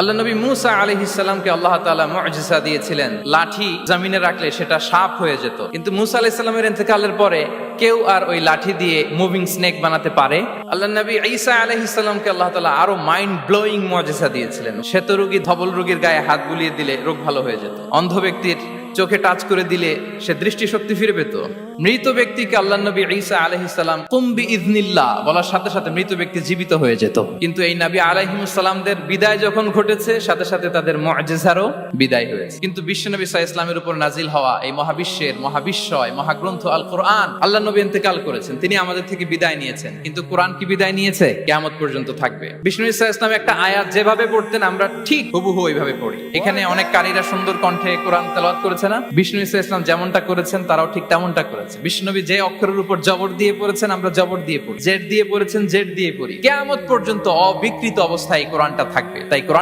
আল্লাহ নবী মুসা আলাইহিস সালামকে আল্লাহ তাআলা মুআজিজা দিয়েছিলেন, লাঠি জমিনে রাখলে সেটা সাপ হয়ে যেত। কিন্তু মুসা আলাইহিস সালামের ইন্তেকালের পরে কেউ আর ওই লাঠি দিয়ে মুভিং স্নেক বানাতে পারে? আল্লাহ নবী ঈসা আলাইহিস সালামকে আল্লাহ তাআলা আরো মাইন্ড ব্লোয়িং মুআজিজা দিয়েছিলেন। শ্বেত রোগী ধবল রোগীর গায়ে হাত বুলিয়ে দিলে রোগ ভালো হয়ে যেত। অন্ধ ব্যক্তির চোখে টাচ করে দিলে সে দৃষ্টিশক্তি ফিরে পেত। মৃত ব্যক্তিকে আল্লাহ নবী ঈসা আলাইহিস সালাম কুম বিইذনিল্লাহ বলার সাথে সাথে মৃত ব্যক্তি জীবিত হয়ে যেত। কিন্তু এই নবী আলাইহিস সালামদের বিদায় যখন ঘটেছে, সাথে সাথে তাদের মুআজিজারও বিদায় হয়েছে। কিন্তু বিশ্বনবী সাল্লাল্লাহু আলাইহি ওয়াসাল্লামের উপর নাজিল হওয়া এই মহাবিশ্বের মহাবিশ্বয় মহাগ্রন্থ আল কোরআন, আল্লাহ নবী ইন্তেকাল করেছেন, তিনি আমাদের থেকে বিদায় নিয়েছেন। কিন্তু কোরআন কি বিদায় নিয়েছে? কিয়ামত পর্যন্ত থাকবে। বিষ্ণু সাল্লাল্লাহু আলাইহি ওয়াসাল্লাম একটা আয়াত যেভাবে পড়তেন আমরা ঠিক হুবহু ওইভাবে পড়ি। এখানে অনেক কারীরা সুন্দর কণ্ঠে কোরআন তেলাওয়াত করেছে না? বিষ্ণু সাল্লাল্লাহু আলাইহি ওয়াসাল্লাম যেমনটা করেছেন তারাও ঠিক তেমনটা করেছে। বিষ্ণুনবী যে অক্ষরের উপর জবর দিয়ে পড়েছেন আমরা জবর দিয়ে পড়ি, জেড দিয়ে পড়েছেন জেড দিয়ে পড়ি। কিয়ামত পর্যন্ত অবিকৃত অবস্থায় কোরআনটা থাকবে। তাই কোরআন